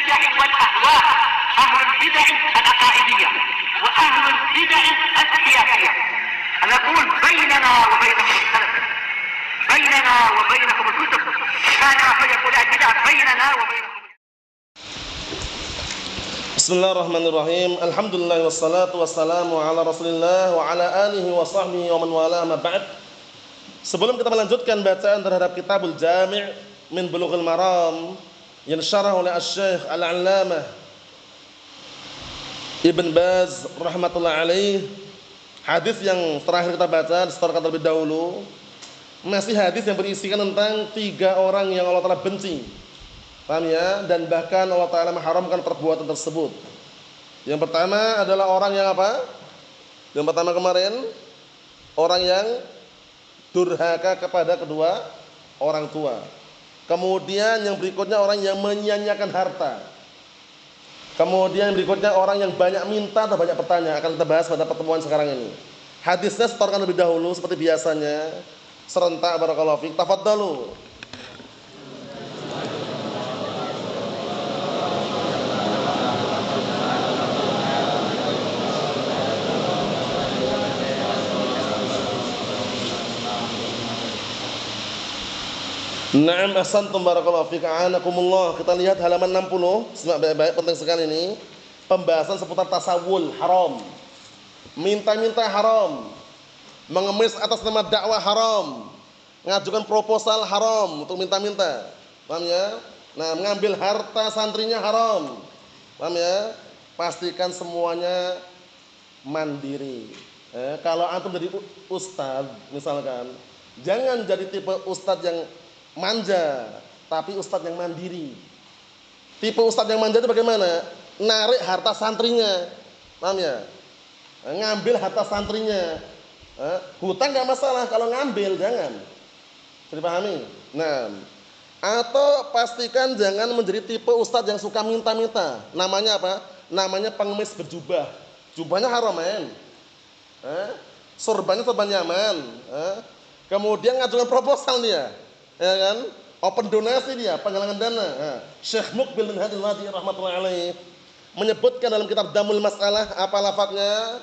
البدع والأهواء، أهل البدع العقائدية وأهل البدع السياسية. نقول بيننا وبينكم السلف، بيننا وبينكم الكتب، كان فيقول البدع بيننا وبينكم. Bismillahirrahmanirrahim. Alhamdulillah wassalatu wassalamu ala Rasulillah wa ala alihi wa sahbihi wa man wala ma ba'd. Sebelum kita melanjutkan bacaan terhadap Kitabul Jami' min Bulughul Maram yang disyarah oleh Asy-Syaikh Al-'Allamah Ibn Baz rahmatullah alaih, hadis yang terakhir kita baca disetorkan terlebih dahulu masih hadis yang berisikan tentang 3 orang yang Allah Ta'ala benci. Paham ya? Dan bahkan Allah Ta'ala mengharamkan perbuatan tersebut. Yang pertama adalah orang yang apa? Yang pertama kemarin, orang yang durhaka kepada kedua orang tua. Kemudian yang berikutnya orang yang menyia-nyiakan harta. Kemudian yang berikutnya orang yang banyak minta atau banyak bertanya. Akan kita bahas pada pertemuan sekarang ini. Hadisnya setorkan lebih dahulu seperti biasanya. Serentak barakallahu fiik. Tafadhalu. Na'am ahsantum barakallahu fiik a'anakumullah. Kita lihat halaman 60. Simak baik-baik, penting sekali ini. Pembahasan seputar tasawul haram. Minta-minta haram. Mengemis atas nama dakwah haram. Ngajukan proposal haram untuk minta-minta. Paham ya? Nah, mengambil harta santrinya haram. Paham ya? Pastikan semuanya mandiri. Kalau antum jadi ustaz misalkan, jangan jadi tipe ustaz yang manja, tapi ustadz yang mandiri. Tipe ustadz yang manja itu bagaimana? Narik harta santrinya, paham ya? Ngambil harta santrinya. Hutang nggak masalah, kalau ngambil jangan. Bisa dipahami? Nah, atau pastikan jangan menjadi tipe ustadz yang suka minta-minta. Namanya apa? Namanya pengemis berjubah. Jubahnya haram, men. Sorbannya sorban nyaman. Kemudian ngajukan proposal dia. Ya kan? Open donasi dia, penggalangan dana. Syekh Muqbil bin Hadi Al-Wadi rahmatullahi alaih menyebutkan dalam kitab Damul Masalah, apa lafadznya?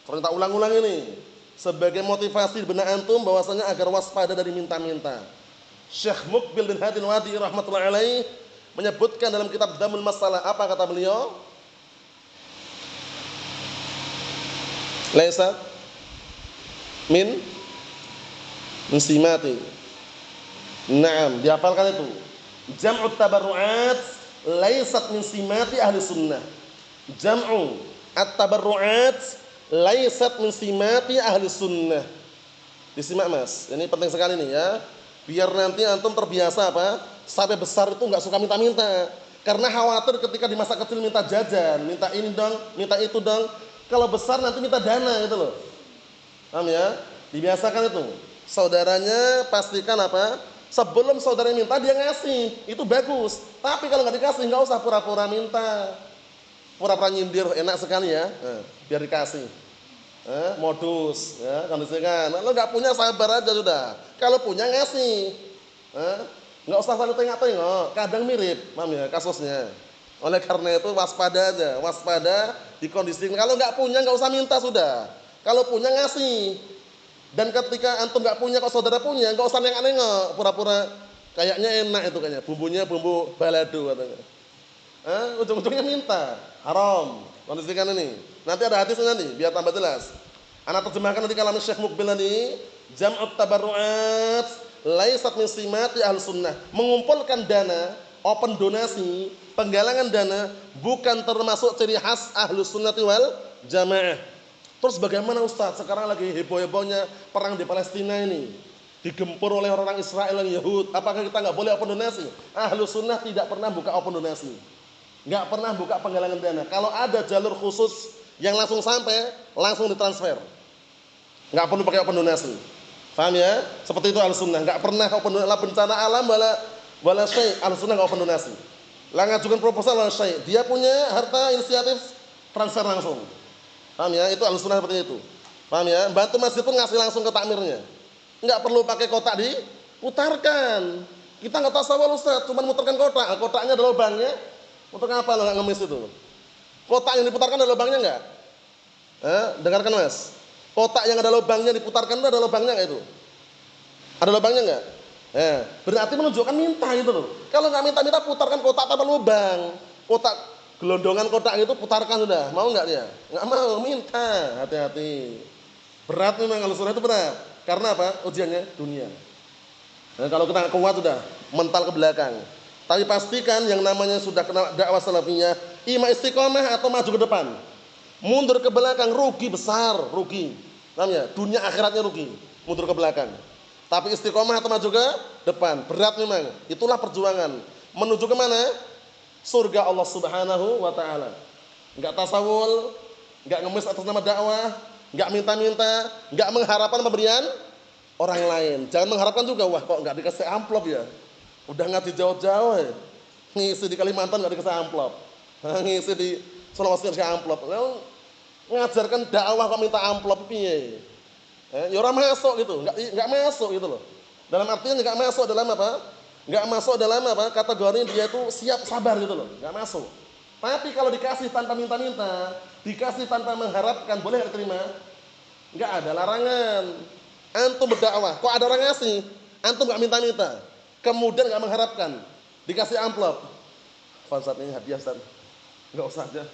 Kita ulang-ulang ini sebagai motivasi benak antum bahwasanya agar waspada dari minta-minta. Syekh Muqbil bin Hadi Al-Wadi rahmatullahi alaih menyebutkan dalam kitab Damul Masalah, apa kata beliau? Laisa min simati. Naam, dihafalkan itu. Jam'ut tabarru'at laysat min simati ahli sunnah. Jam'u at-tabarru'at laysat min simati ahli sunnah. Disimak Mas, ini penting sekali nih ya. Biar nanti antum terbiasa apa? Sampai besar itu enggak suka minta-minta. Karena khawatir ketika di masa kecil minta jajan, minta ini dong, minta itu dong. Kalau besar nanti minta dana gitu loh. Paham ya? Dibiasakan itu. Saudaranya pastikan apa? Sebelum saudara minta dia ngasih, itu bagus. Tapi kalau nggak dikasih nggak usah pura-pura minta, pura-pura nyindir, enak sekali ya. Biar dikasih, modus, ya kondisikan. Lo nggak punya sabar aja sudah. Kalau punya ngasih, nggak usah saling tengok-tengok. Kadang mirip, paham ya kasusnya. Oleh karena itu waspada aja, waspada dikondisikan. Kalau nggak punya nggak usah minta sudah. Kalau punya ngasih. Dan ketika antum nggak punya, kok saudara punya, nggak usah nengok-nengok, pura-pura kayaknya enak itu kayaknya, bumbunya bumbu balado katanya. Ujung-ujungnya minta, haram. Kondisikan ini. Nanti ada hadisnya nanti, biar tambah jelas. Anak terjemahkan nanti kalam Syekh Muqbil ini, jam'ut tabarru'at laysat min simati ahli sunnah. Mengumpulkan dana, open donasi, penggalangan dana bukan termasuk ciri khas ahli sunnati wal jamaah. Terus bagaimana Ustaz? Sekarang lagi heboh-hebohnya perang di Palestina ini. Digempur oleh orang Israel dan Yahud. Apakah kita nggak boleh open donasi? Ahlus sunnah tidak pernah buka open donasi. Nggak pernah buka penggalangan dana. Kalau ada jalur khusus yang langsung sampai, langsung ditransfer. Nggak perlu pakai open donasi. Paham ya? Seperti itu ahlus sunnah. Nggak pernah open donasi. Bencana alam wala syai'. Ahlus sunnah nggak open donasi. Lah ngajukan proposal wala syai'. Dia punya harta inisiatif transfer langsung. Paham ya? Itu Ahlussunnah seperti itu. Paham ya? Bantu masjid pun ngasih langsung ke takmirnya. Enggak perlu pakai kotak diputarkan. Kita enggak tasawuf Ustaz, cuma mutarkan kotak. Kotaknya adalah banknya. Untuk apa lo nggak ngemis itu? Kotak yang diputarkan ada lubangnya nggak? Dengarkan Mas. Kotak yang ada lubangnya diputarkan itu ada lubangnya nggak itu? Ada lubangnya nggak? Berarti menunjukkan minta gitu loh. Kalau nggak minta-minta putarkan kotak tanpa lubang. Kotak gelondongan kotak itu putarkan sudah. Mau nggak dia? Nggak mau, minta. Hati-hati. Berat memang kalau surah itu berat. Karena apa? Ujiannya dunia. Kalau kita nggak kuat sudah mental ke belakang. Tapi pastikan yang namanya sudah kenal dakwah salafiyah, ima istiqomah atau maju ke depan. Mundur ke belakang rugi besar, rugi. Namanya dunia akhiratnya rugi. Mundur ke belakang. Tapi istiqomah atau maju ke depan, berat memang. Itulah perjuangan. Menuju ke mana? Surga Allah Subhanahu wa taala. Enggak tasawul, enggak ngemis atas nama dakwah, enggak minta-minta, enggak mengharapkan pemberian orang lain. Jangan mengharapkan juga, wah kok enggak dikasih amplop ya. Udah ngaji jauh-jauh ya. Ngisi di Kalimantan enggak dikasih amplop. Ngisi di Sulawesi dikasih amplop. Lalu ngajarkan dakwah kok minta amplop piye? Ya orang masuk gitu, enggak masuk gitu loh. Dalam artian enggak masuk dalam apa? Enggak masuk dalam apa? Kategori dia itu siap sabar gitu loh, enggak masuk. Tapi kalau dikasih tanpa minta-minta, dikasih tanpa mengharapkan, boleh enggak terima? Enggak ada larangan. Antum berdakwah, kok ada orang ngasih? Antum enggak minta-minta. Kemudian enggak mengharapkan, dikasih amplop. Ustaz ini hadiah Ustaz. Enggak usah aja.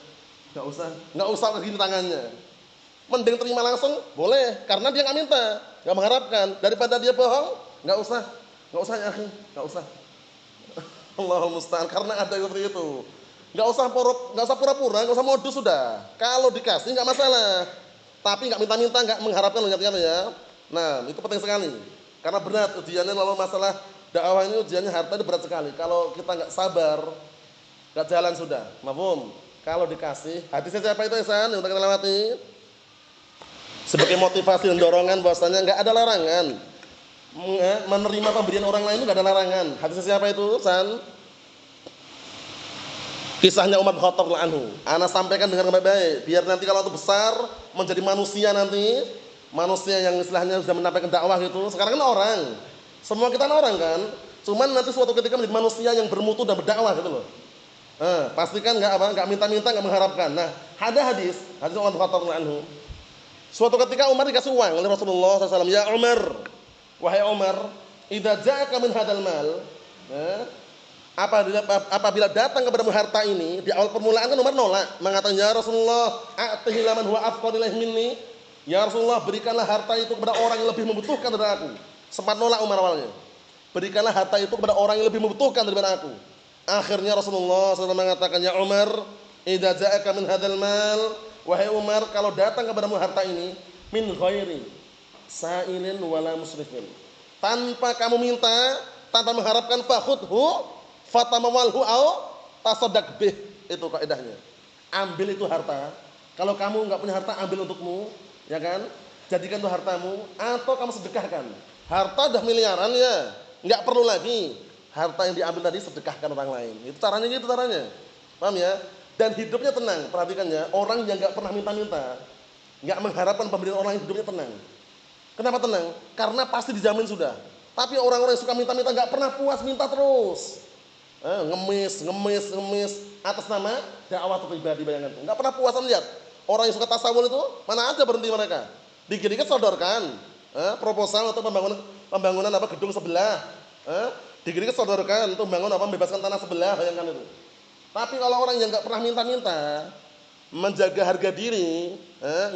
Enggak usah begini tangannya. Mending terima langsung, boleh, karena dia nggak minta, nggak mengharapkan. Daripada dia bohong, nggak usah ya akhi, nggak usah. Allahul musta'an, karena ada seperti itu. Nggak usah pura-pura, nggak usah modus sudah. Kalau dikasih nggak masalah, tapi nggak minta-minta, nggak mengharapkan, ingat-ingat ya. Nah, itu penting sekali, karena berat ujiannya. Lalu masalah dakwah ini ujiannya harta itu berat sekali. Kalau kita nggak sabar, nggak jalan sudah. Mafhum? Kalau dikasih, hadisnya siapa itu Ihsan yang kita lewati? Sebagai motivasi dan dorongan bahwasanya enggak ada larangan menerima pemberian orang lain itu enggak ada larangan. Hadis siapa itu? San? Kisahnya Umar bin Khattab radhiyallahu anhu. Ana sampaikan dengan baik-baik biar nanti kalau itu besar menjadi manusia nanti, manusia yang istilahnya sudah menyampaikan dakwah gitu. Sekarang kan orang. Semua kita orang kan. Cuman nanti suatu ketika menjadi manusia yang bermutu dan berdakwah gitu loh. Pastikan enggak minta-minta, enggak mengharapkan. Nah, ada hadis Umar bin Khattab radhiyallahu anhu. Suatu ketika Umar dikasih uang oleh Rasulullah SAW. Ya Umar, wahai Umar, idza ja'aka min hadal mal, apabila datang kepadamu harta ini, di awal permulaan kan Umar nolak, mengatakan ya Rasulullah, a'tihi laman huwa afqar ilaihi minni. Ya Rasulullah, berikanlah harta itu kepada orang yang lebih membutuhkan daripada aku. Sempat nolak Umar awalnya. Berikanlah harta itu kepada orang yang lebih membutuhkan daripada aku. Akhirnya Rasulullah SAW mengatakan, ya Umar, idza ja'aka min hadal mal, wahai Umar, kalau datang kepadamu harta ini min ghairi sa'ilin wala musrifin, tanpa kamu minta, tanpa mengharapkan, fakhudhu fatamawalhu au tasaddaq bih. Itu kaidahnya. Ambil itu harta. Kalau kamu enggak punya harta, ambil untukmu, ya kan? Jadikan itu hartamu atau kamu sedekahkan. Harta udah miliaran ya, enggak perlu lagi. Harta yang diambil tadi sedekahkan orang lain. Itu caranya gitu caranya. Paham ya? Dan hidupnya tenang, perhatikan ya. Orang yang nggak pernah minta-minta, nggak mengharapkan pemberian orang lain, hidupnya tenang. Kenapa tenang? Karena pasti dijamin sudah. Tapi orang-orang yang suka minta-minta nggak pernah puas, minta terus. Ngemis atas nama dakwah pribadi, bayangkan. Nggak pernah puas. Lihat orang yang suka tasawuf itu mana ada berhenti mereka. Dikit-dikit sodorkan proposal atau pembangunan gedung sebelah. Dikit-dikit sodorkan untuk membangun membebaskan tanah sebelah, bayangkan itu. Tapi kalau orang yang nggak pernah minta-minta, menjaga harga diri,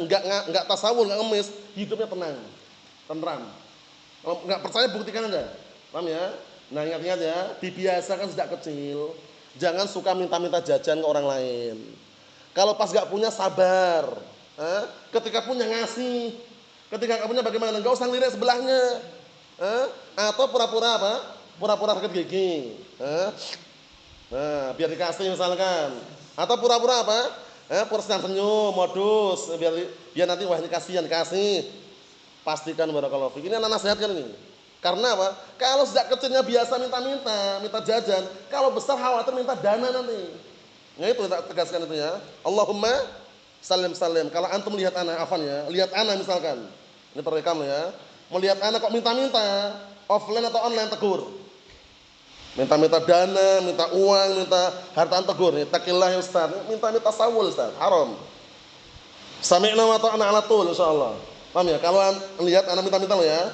nggak tasawuf, nggak ngemis, hidupnya tenang. Kalau nggak percaya buktikan aja, paham ya? Nah ingat-ingat ya, dibiasakan sejak kecil, jangan suka minta-minta jajan ke orang lain. Kalau pas nggak punya sabar, ketika punya ngasih, ketika nggak punya bagaimana? Nggak usah ngelirik sebelahnya, atau pura-pura apa? Pura-pura sakit gigi. Nah, biar dikasih misalkan, atau pura-pura apa? Pura senyum, modus, biar nanti wah ini kasihan dikasih. Pastikan barakallahu fiik. Ini anak nasihatkan ini. Karena apa? Kalau sejak kecilnya biasa minta jajan, kalau besar khawatir minta dana nanti. Nah itu tak tegaskan itu ya. Allahumma salim. Kalau antum lihat anak, lihat anak misalkan, ini terekam ya. Melihat anak kok minta-minta, offline atau online tegur. Minta-minta dana, minta uang, minta hartaan tegur nih, takillah ya Ustaz. Minta-minta tasawul Ustaz, haram. Sami'na wa ta'ana 'ala tul insyaallah. Paham ya? Kalau lihat anak minta-minta lo ya,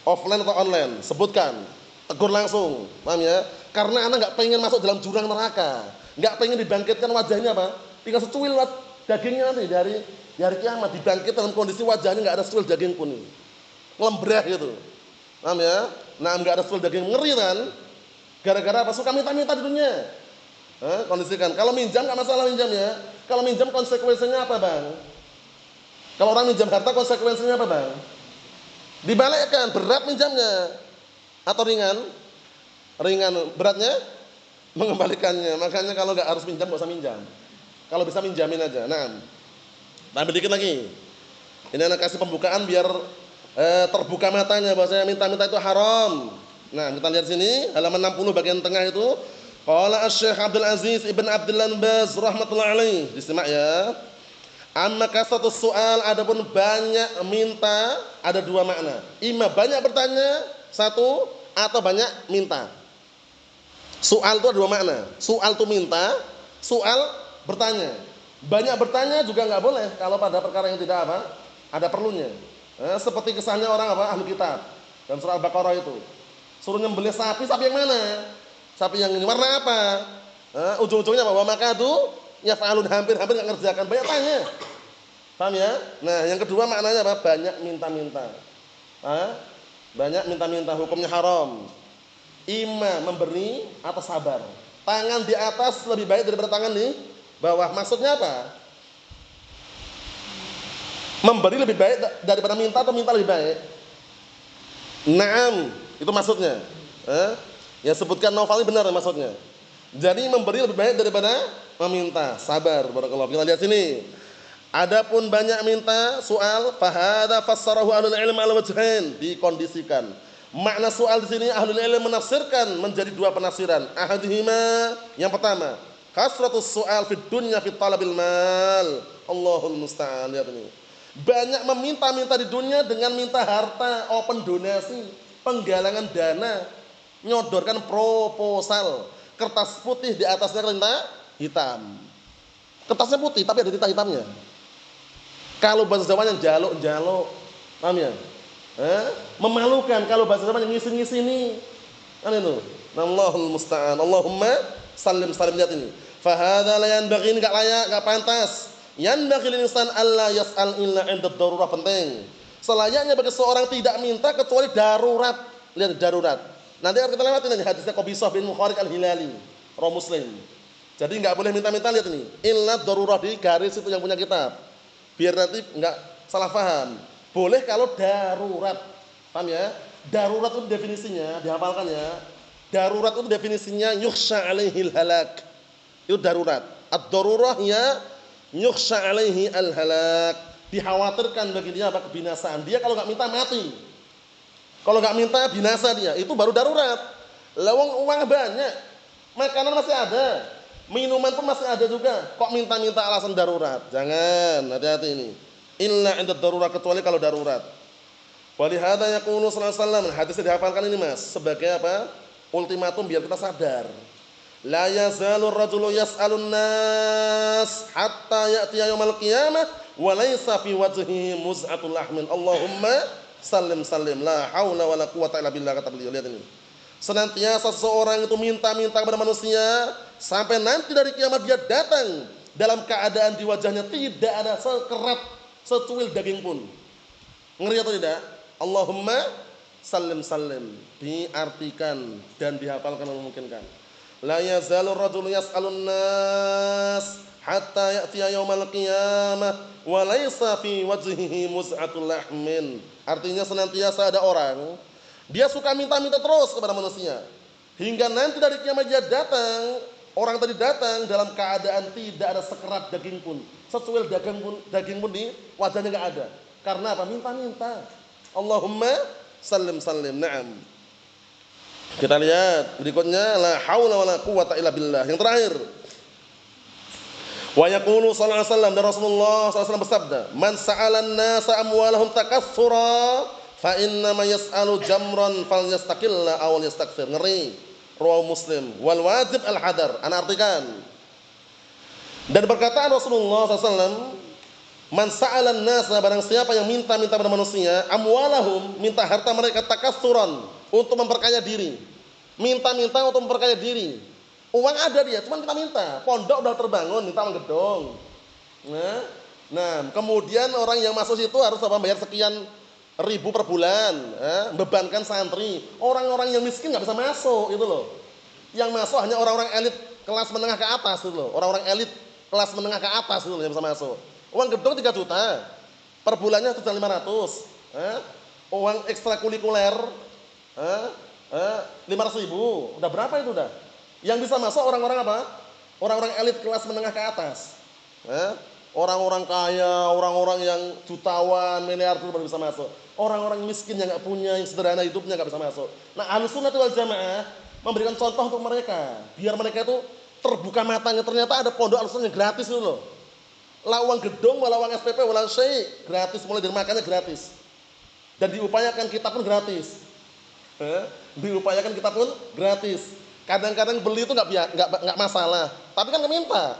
offline atau online, sebutkan, tegur langsung. Paham ya? Karena anak enggak pengen masuk dalam jurang neraka, enggak pengen dibangkitkan wajahnya apa? Tinggal secuil dagingnya nanti dari hari kiamat dibangkit dalam kondisi wajahnya enggak ada secuil daging pun. Lembreh gitu. Paham ya? Nah, enggak ada secuil daging, ngeri kan? Gara-gara apa? Suka minta-minta di dunia. Kondisikan. Kalau minjam enggak masalah minjamnya. Kalau minjam konsekuensinya apa, Bang? Kalau orang minjam harta konsekuensinya apa, Bang? Dibalikkan, berat minjamnya. Atau ringan? Ringan. Beratnya? Mengembalikannya. Makanya kalau enggak harus minjam, enggak usah minjam. Kalau bisa minjamin aja. Nah, tambah dikit lagi. Ini anak kasih pembukaan biar terbuka matanya bahwasanya minta-minta itu haram. Nah, kita lihat sini halaman 60 bagian tengah itu. Qala Asy-Syaikh Abdul Aziz Ibn Abdullah Baz rahimatullah alaih. Disimak ya. Amma kasratus soal, adapun banyak minta ada dua makna. Ima banyak bertanya satu atau banyak minta. Soal itu ada dua makna. Soal itu minta, soal bertanya. Banyak bertanya juga enggak boleh kalau pada perkara yang tidak apa? Ada perlunya. Seperti kesannya orang apa? Ahli kitab. Dan surah Al-Baqarah itu. Suruh nyembelih sapi yang mana? Sapi yang ini warna apa? Ujung-ujungnya apa? Wa makadu yaf'alun, hampir-hampir enggak ngerjakan, banyak tanya. Paham ya? Nah, yang kedua maknanya apa? Banyak minta-minta. Banyak minta-minta, hukumnya haram. Ima memberi atau sabar. Tangan di atas lebih baik daripada tangan di bawah. Maksudnya apa? Memberi lebih baik daripada minta atau minta lebih baik? Naam, itu maksudnya. Ya sebutkan Naufal ini benar maksudnya. Jadi memberi lebih baik daripada meminta. Sabar, barakallahu. Kita lihat sini. Adapun banyak minta soal, fahada fassarahu ahlul ilm ala wajhain, dikondisikan. Makna soal di sini ahlul ilm menafsirkan menjadi dua penafsiran. Ahaduhuma, yang pertama, kasratus soal fid dunya fi talabil mal. Allahul musta'an. Lihat ini. Banyak meminta-minta di dunia dengan minta harta, open donasi, penggalangan dana, nyodorkan proposal, kertas putih di atasnya tinta hitam. Kertasnya putih tapi ada tinta hitamnya. Kalau bahasa Jawanya jaluk-jaluk, paham ya? Memalukan kalau bahasa Jawanya ngisi-ngisini. Kan itu. Allahul musta'an. Allahumma sallim lihat ini. Fa hadza la yanbaghi, enggak layak, enggak pantas. Yanbaghi lil insan alla yas'al illa 'inda darurah, penting. Selayaknya bagi seorang tidak minta kecuali darurat. Lihat darurat. Nanti kita lewatin aja hadisnya Qabisah bin Mukharik Al-Hilali, Rawi Muslim. Jadi enggak boleh minta-minta, lihat ini. Illa darurah, di garis itu yang punya kitab. Biar nanti enggak salah paham. Boleh kalau darurat. Paham ya? Darurat itu definisinya, dihafalkan ya. Darurat itu definisinya yukhsha 'alaihil halak. Itu darurat. Ad-darurah ya yukhsha 'alaihi al-halak. Dikhawatirkan bagi dia apa? Kebinasaan. Dia kalau enggak minta mati. Kalau enggak minta binasa dia. Itu baru darurat. Lawang uang banyak. Makanan masih ada. Minuman pun masih ada juga. Kok minta-minta alasan darurat? Jangan, hati-hati ini. Illa 'inda darurat, kecuali kalau darurat. Walihada yaqulu sallallahu alaihi wasallam, hadisnya dihafalkan ini Mas, sebagai apa? Ultimatum biar kita sadar. La yazalu ar-rajulu yas'alun nas hatta ya'tiya yaumal qiyamah wa laysa fi wajhihi muz'atul lahmin. Allahumma sallim la haula wala quwwata illa billah, kata beliau. Lihat ini. Senantiasa seseorang itu minta-minta kepada manusia sampai nanti dari kiamat dia datang dalam keadaan di wajahnya tidak ada sekerat secuil daging pun. Ngeri atau tidak? Allahumma sallim, diartikan dan dihafalkan memungkinkan. La yazalu rajulu yas'alun nas hatta ya'tiya yaumal qiyamah wa laysa fi wajhihi muz'atul lahmin. Artinya senantiasa ada orang dia suka minta-minta terus kepada manusia hingga nanti dari kiamat dia datang, orang tadi datang dalam keadaan tidak ada sekerat daging pun, secuil daging pun di wajahnya enggak ada. Karena apa? Minta-minta. Allahumma sallim. Naam. Kita lihat berikutnya, la haula wala quwwata illa billah. Yang terakhir. Wa yaqulu sallallahu alaihi wasallam, dan Rasulullah sallallahu alaihi wasallam bersabda, "Man sa'alan nasa amwalahum takatsura fa inna ma yas'alu jamran falyastaqilla aw yastakthir." Ngeri. Rawahu Muslim. Wal wajib al-hadar. Ana artikan. Dan perkataan Rasulullah SAW, man sa'alan nasa, barang siapa yang minta-minta pada manusia, amwalahum, minta harta mereka takassuran, untuk memperkaya diri. Minta-minta untuk memperkaya diri. Uang ada dia, cuma minta-minta. Pondok udah terbangun, minta uang gedung. Nah, kemudian orang yang masuk situ harus bayar sekian ribu per bulan, bebankan santri. Orang-orang yang miskin nggak bisa masuk, itu loh. Yang masuk hanya orang-orang elit kelas menengah ke atas, itu loh. Orang-orang elit kelas menengah ke atas itu loh yang bisa masuk. Uang gedung 3 juta, per bulannya sudah 500. Uang ekstrakurikuler 500.000, udah berapa itu udah? Yang bisa masuk orang-orang apa? Orang-orang elit kelas menengah ke atas. Orang-orang kaya, orang-orang yang jutawan, miliarder baru bisa masuk. Orang-orang miskin yang nggak punya, yang sederhana hidupnya nggak bisa masuk. Nah, Ahlussunnah wal Jamaah memberikan contoh untuk mereka, biar mereka itu terbuka matanya. Ternyata ada pondok Ahlussunnah yang gratis itu loh. Lah uang gedung, wala uang SPP, wala syai, gratis, mulai dari makannya gratis. Dan diupayakan kita pun gratis. Diupayakan kita pun gratis. Kadang-kadang beli itu nggak masalah, tapi kan minta.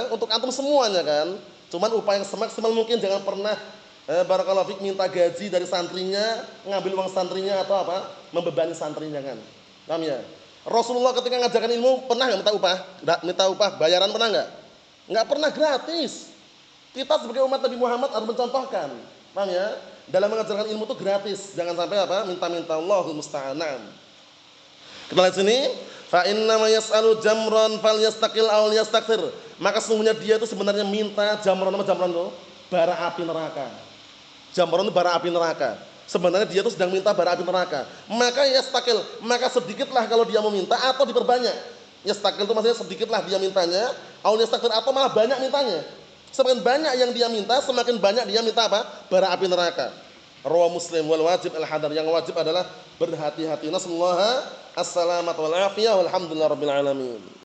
Untuk antum semuanya kan. Cuman upaya yang semaksimal mungkin, jangan pernah barakallahu fik minta gaji dari santrinya, ngambil uang santrinya atau apa, membebani santrinya kan. Paham ya? Rasulullah ketika ngajarkan ilmu pernah enggak minta upah? Minta upah bayaran pernah enggak? Enggak pernah, gratis. Kita sebagai umat Nabi Muhammad harus mencontohkan. Paham ya? Dalam mengajarkan ilmu itu gratis, jangan sampai apa? Minta-minta, Allahul musta'an. Kita lihat sini, fa inna ma yas'alu jamran falyastaqil aw yastakthir. Maka sesungguhnya dia itu sebenarnya minta jamran, apa jamran itu? Bara api neraka. Jamran itu bara api neraka. Sebenarnya dia itu sedang minta bara api neraka. Maka yastakil, maka sedikitlah kalau dia meminta atau diperbanyak. Yastakil itu maksudnya sedikitlah dia mintanya, aw yastakthir, atau malah banyak mintanya. Semakin banyak yang dia minta, semakin banyak dia minta apa? Bara api neraka. Rawahu Muslim. Wal wajib al-hadar, yang wajib adalah berhati-hati. Nasallahu as-salamat wal afiyah walhamdulillahirabbil alamin.